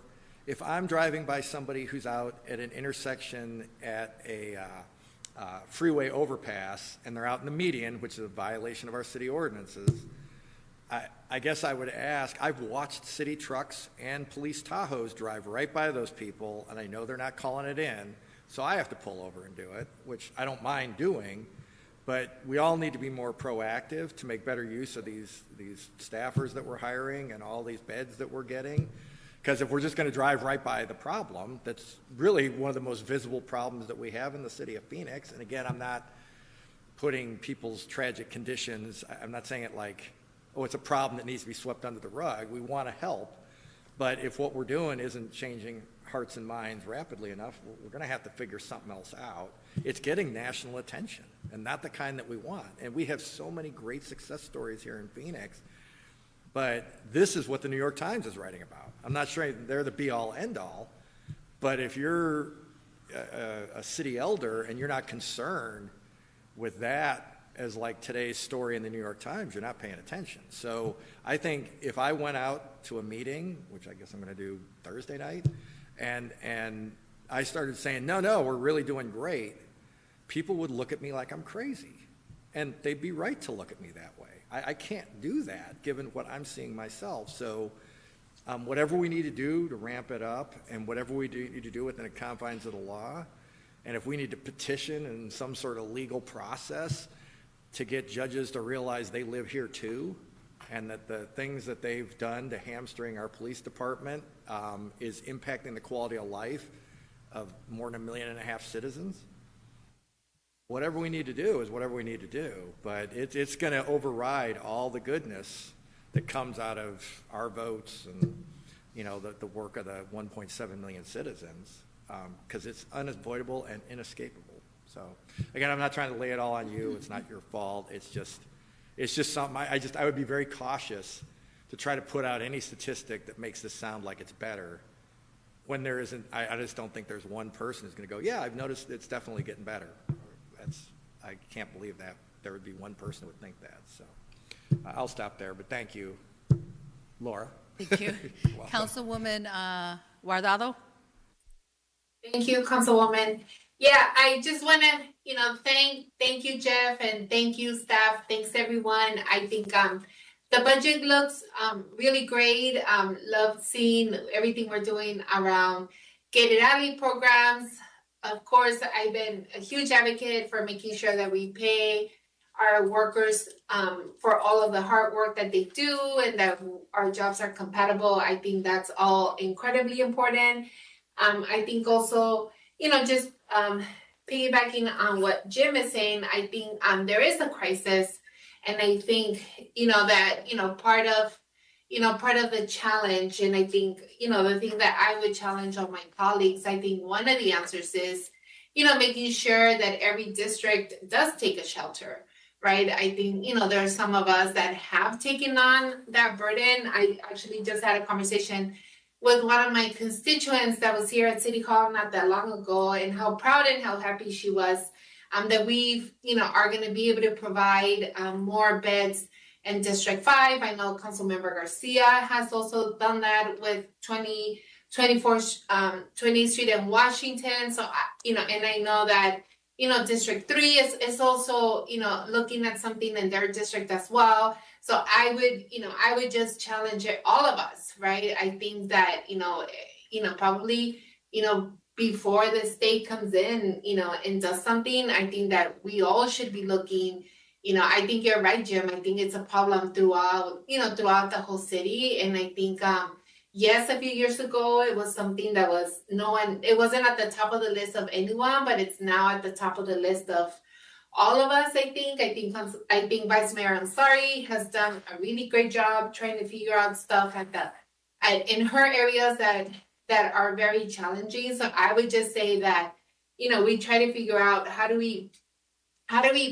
If I'm driving by somebody who's out at an intersection at a freeway overpass and they're out in the median, which is a violation of our city ordinances, I I guess I would ask, I've watched city trucks and police Tahoes drive right by those people, and I know they're not calling it in, so I have to pull over and do it, which I don't mind doing, but we all need to be more proactive to make better use of these staffers that we're hiring and all these beds that we're getting. Because if we're just going to drive right by the problem, that's really one of the most visible problems that we have in the city of Phoenix. And again, I'm not putting people's tragic conditions, I'm not saying it like, oh, it's a problem that needs to be swept under the rug. We want to help. But if what we're doing isn't changing hearts and minds rapidly enough, we're going to have to figure something else out. It's getting national attention, and not the kind that we want. And we have so many great success stories here in Phoenix, but this is what the New York Times is writing about. I'm not sure they're the be-all, end-all, but if you're a city elder and you're not concerned with that as like today's story in the New York Times, you're not paying attention. So I think if I went out to a meeting, which I guess I'm going to do Thursday night, and I started saying, no, we're really doing great, people would look at me like I'm crazy. And they'd be right to look at me that way. I can't do that given what I'm seeing myself. So whatever we need to do to ramp it up, and whatever we need to do within the confines of the law, and if we need to petition in some sort of legal process to get judges to realize they live here too, and that the things that they've done to hamstring our police department is impacting the quality of life of more than 1.5 million citizens. Whatever we need to do is whatever we need to do, but it's going to override all the goodness that comes out of our votes and, you know, the work of the 1.7 million citizens, because it's unavoidable and inescapable. So again, I'm not trying to lay it all on you. It's not your fault. It's just something I would be very cautious to try to put out any statistic that makes this sound like it's better when there isn't. I just don't think there's one person who's going to go, yeah, I've noticed it's definitely getting better. I can't believe that there would be one person who would think that. So I'll stop there, but thank you, Laura. Thank you. Councilwoman Guardado. Thank you, Councilwoman. Yeah, I just want to, thank you, Jeff, and thank you, staff. Thanks, everyone. I think the budget looks really great. Love seeing everything we're doing around gated alley programs. Of course, I've been a huge advocate for making sure that we pay our workers for all of the hard work that they do and that our jobs are compatible. I think that's all incredibly important. I think also, just piggybacking on what Jim is saying, I think there is a crisis. And I think, that, part of the challenge, and I think, the thing that I would challenge on my colleagues, I think one of the answers is, making sure that every district does take a shelter, right? I think, there are some of us that have taken on that burden. I actually just had a conversation with one of my constituents that was here at City Hall not that long ago, and how proud and how happy she was that we, are going to be able to provide more beds in District 5. I know Councilmember Garcia has also done that with 20th Street in Washington. So, and I know that, District 3 is also, looking at something in their district as well. So I would just challenge all of us, right? I think that, probably, before the state comes in, and does something, I think that we all should be looking. I think you're right, Jim. I think it's a problem throughout the whole city. And I think, yes, a few years ago, it was something that it wasn't at the top of the list of anyone, but it's now at the top of the list of all of us, I think. I think Vice Mayor Ansari has done a really great job trying to figure out stuff in her areas that are very challenging. So I would just say that, we try to figure out how do we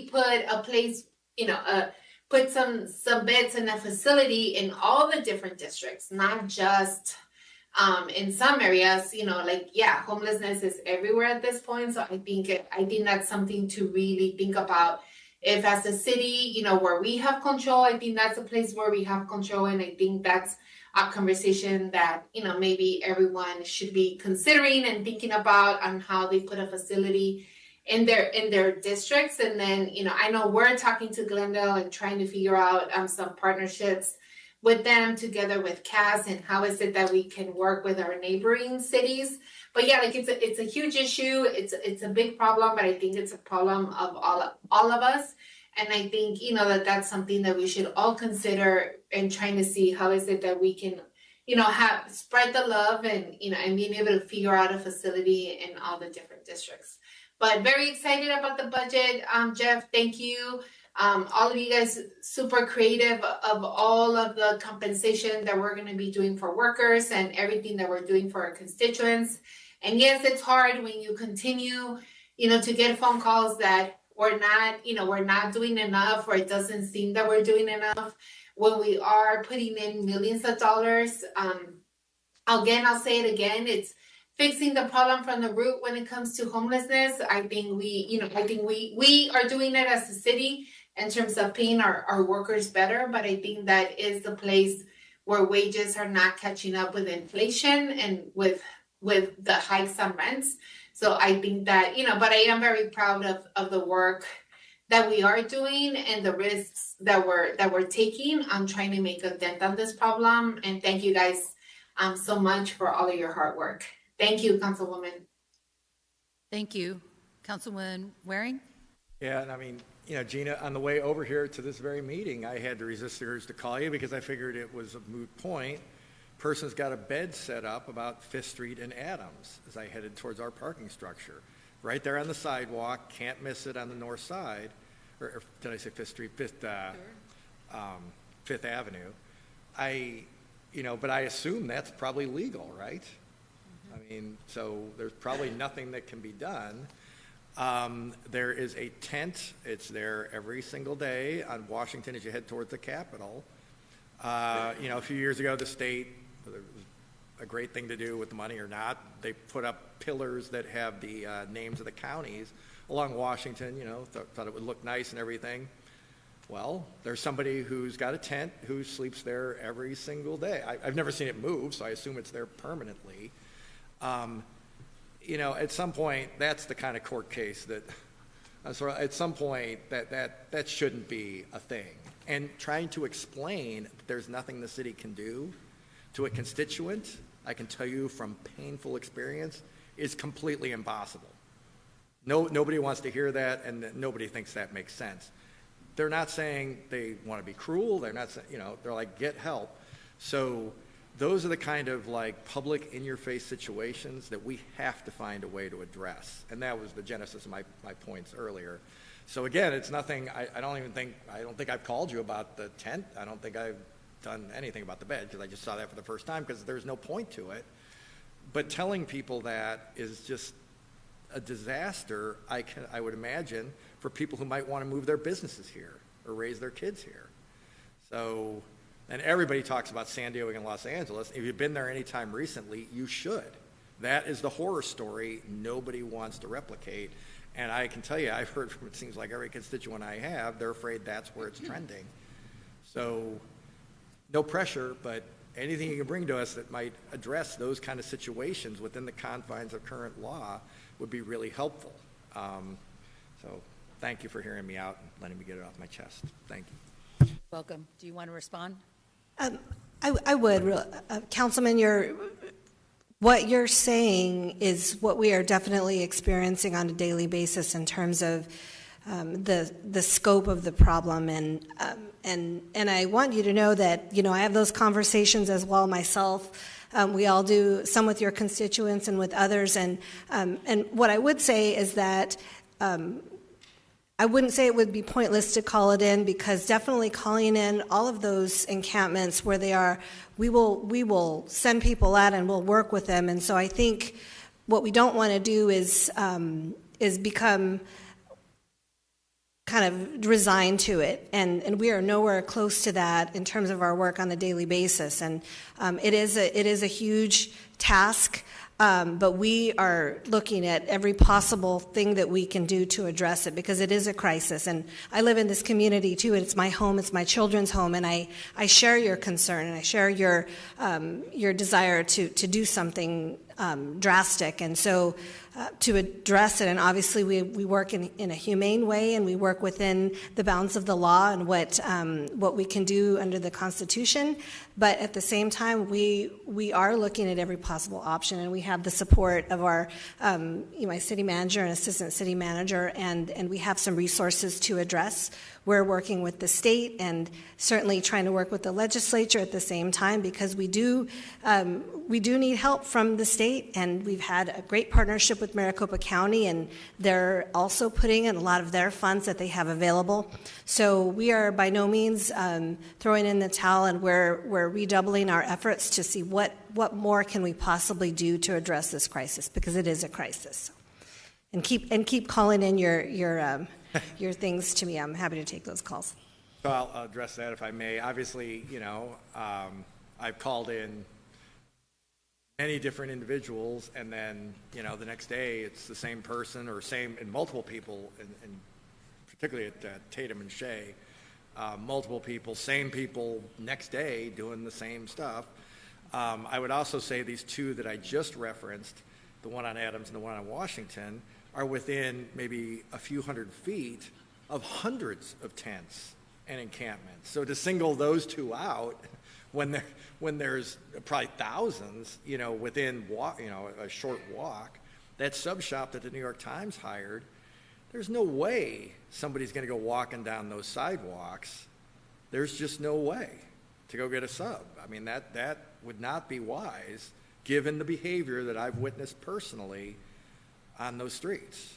put a place, put some beds in a facility in all the different districts, not just in some areas, homelessness is everywhere at this point. So I think that's something to really think about. If as a city, where we have control, I think that's a place where we have control. And I think that's a conversation that, maybe everyone should be considering and thinking about on how they put a facility in their districts. And then, I know we're talking to Glendale and trying to figure out some partnerships with them together with CAS, and how is it that we can work with our neighboring cities. But yeah, like it's a huge issue. It's a big problem, but I think it's a problem of all of us. And I think, that's something that we should all consider and trying to see how is it that we can, have spread the love and, and being able to figure out a facility in all the different districts. But very excited about the budget. Jeff, thank you. All of you guys super creative of all of the compensation that we're going to be doing for workers and everything that we're doing for our constituents. And yes, it's hard when you continue, to get phone calls that we're not doing enough, or it doesn't seem that we're doing enough when we are putting in millions of dollars. Again, I'll say it again. It's fixing the problem from the root when it comes to homelessness. I think we are doing it as a city in terms of paying our workers better, but I think that is the place where wages are not catching up with inflation and with the hikes on rents. So I think that, but I am very proud of the work that we are doing and the risks that we're taking on trying to make a dent on this problem. And thank you guys so much for all of your hard work. Thank you, Councilwoman. Thank you. Councilwoman Waring? Yeah, and I mean, Gina, on the way over here to this very meeting, I had to resist the urge to call you because I figured it was a moot point. Person's got a bed set up about 5th Street and Adams as I headed towards our parking structure. Right there on the sidewalk, can't miss it on the north side. Or did I say 5th Street? 5th Avenue. But I assume that's probably legal, right? Mm-hmm. I mean, so there's probably nothing that can be done. There is a tent. It's there every single day on Washington as you head towards the Capitol. A few years ago, the state, whether it was a great thing to do with the money or not, they put up pillars that have the names of the counties along Washington, thought it would look nice and everything. Well, there's somebody who's got a tent who sleeps there every single day. I've never seen it move, so I assume it's there permanently. At some point, that's the kind of court case that, at some point, that shouldn't be a thing. And trying to explain that there's nothing the city can do to a constituent, I can tell you from painful experience, is completely impossible. Nobody wants to hear that, and nobody thinks that makes sense. They're not saying they want to be cruel. They're not saying, they're like, get help. So those are the kind of like public in-your-face situations that we have to find a way to address. And that was the genesis of my points earlier. So again, it's nothing, I don't think I've called you about the tent. I don't think I've done anything about the bed because I just saw that for the first time because there's no point to it. But telling people that is just a disaster, I would imagine, for people who might want to move their businesses here or raise their kids here. So, and everybody talks about San Diego and Los Angeles. If you've been there any time recently, you should. That is the horror story nobody wants to replicate. And I can tell you, I've heard from, it seems like every constituent I have, they're afraid that's where it's trending. So, no pressure, but anything you can bring to us that might address those kind of situations within the confines of current law would be really helpful. So thank you for hearing me out and letting me get it off my chest. Thank you. Welcome. Do you want to respond? I would. Councilman, what you're saying is what we are definitely experiencing on a daily basis in terms of the scope of the problem, and I want you to know that I have those conversations as well myself. We all do, some with your constituents and with others, and what I would say is that I wouldn't say it would be pointless to call it in, because definitely calling in all of those encampments where they are, we will send people out and we'll work with them. And so I think what we don't want to do is become kind of resigned to it, and we are nowhere close to that in terms of our work on a daily basis. And it is a huge task, but we are looking at every possible thing that we can do to address it, because it is a crisis. And I live in this community too. It's my home. It's my children's home, and I share your concern, and I share your desire to do something drastic. And so to address it, and obviously we work in a humane way, and we work within the bounds of the law and what we can do under the Constitution. But at the same time, we are looking at every possible option, and we have the support of our my city manager and assistant city manager, and we have some resources to address. We're working with the state and certainly trying to work with the legislature at the same time, because we do need help from the state, and we've had a great partnership with Maricopa County, and they're also putting in a lot of their funds that they have available. So we are by no means throwing in the towel, and we're redoubling our efforts to see what more can we possibly do to address this crisis, because it is a crisis. And keep calling in your things to me. I'm happy to take those calls. So I'll address that if I may. Obviously, I've called in many different individuals, and then, the next day it's the same person or and multiple people, and particularly at Tatum and Shea, multiple people, same people next day doing the same stuff. I would also say these two that I just referenced, the one on Adams and the one on Washington, are within maybe a few hundred feet of hundreds of tents and encampments. So to single those two out when there's probably thousands, within a short walk, that sub shop that the New York Times hired, there's no way somebody's going to go walking down those sidewalks. There's just no way to go get a sub. I mean, that would not be wise given the behavior that I've witnessed personally on those streets.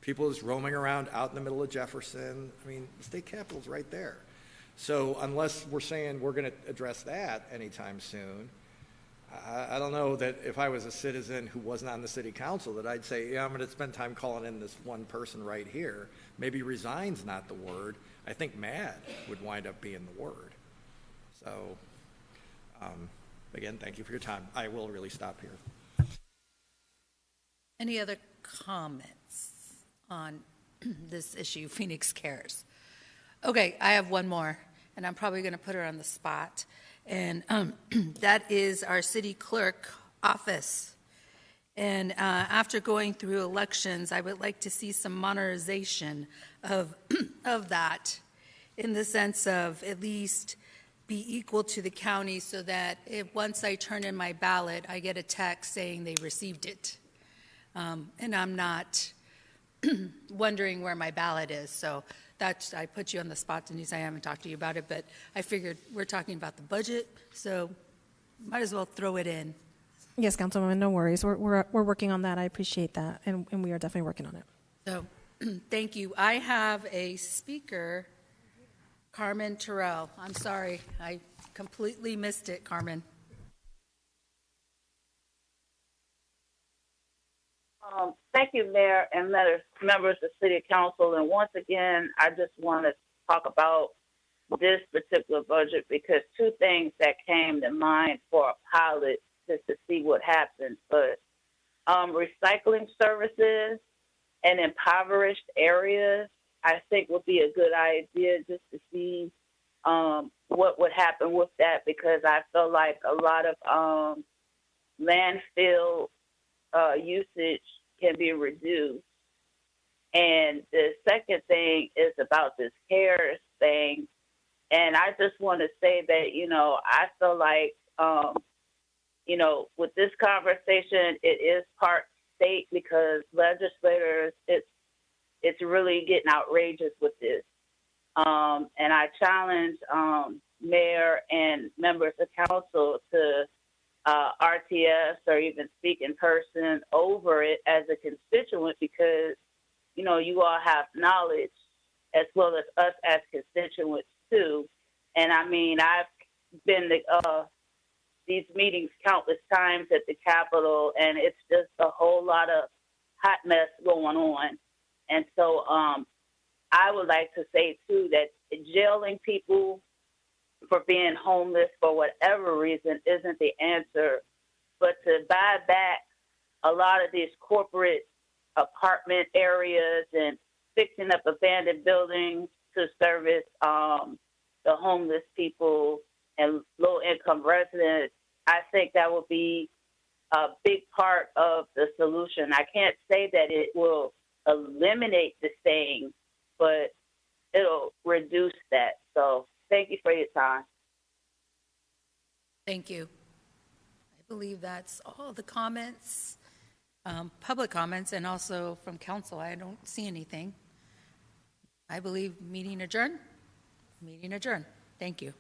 People just roaming around out in the middle of Jefferson. I mean, the state capitol's right there. So unless we're saying we're going to address that anytime soon, I don't know that if I was a citizen who wasn't on the city council that I'd say, yeah, I'm going to spend time calling in this one person right here. Maybe resign's not the word. I think mad would wind up being the word. So, again, thank you for your time. I will really stop here. Any other comments on this issue, Phoenix Cares? Okay, I have one more, and I'm probably going to put her on the spot, and that is our city clerk office. And after going through elections, I would like to see some modernization of that, in the sense of at least be equal to the county, so that if once I turn in my ballot, I get a text saying they received it. And I'm not wondering where my ballot is. So I put you on the spot, Denise. I haven't talked to you about it, but I figured we're talking about the budget, so might as well throw it in. Yes, Councilwoman, no worries. We're working on that. I appreciate that, and we are definitely working on it. So thank you. I have a speaker, Carmen Terrell. I'm sorry, I completely missed it, Carmen. Thank you, Mayor and members of City Council. And once again, I just want to talk about this particular budget because two things that came to mind for a pilot just to see what happens. But recycling services in impoverished areas, I think would be a good idea just to see what would happen with that, because I feel like a lot of landfill usage can be reduced. And the second thing is about this CARES thing. And I just want to say that, I feel like, with this conversation, it is part state, because legislators, it's really getting outrageous with this. And I challenge mayor and members of council to RTS or even speak in person over it as a constituent, because, you all have knowledge as well as us as constituents too. And I mean, I've been to these meetings countless times at the Capitol, and it's just a whole lot of hot mess going on. And so I would like to say too that jailing people for being homeless for whatever reason isn't the answer, but to buy back a lot of these corporate apartment areas and fixing up abandoned buildings to service the homeless people and low-income residents, I think that would be a big part of the solution. I can't say that it will eliminate the staying, but it'll reduce that. So thank you for your time. Thank you. I believe that's all the comments, public comments, and also from council. I don't see anything. I believe meeting adjourned. Meeting adjourned. Thank you.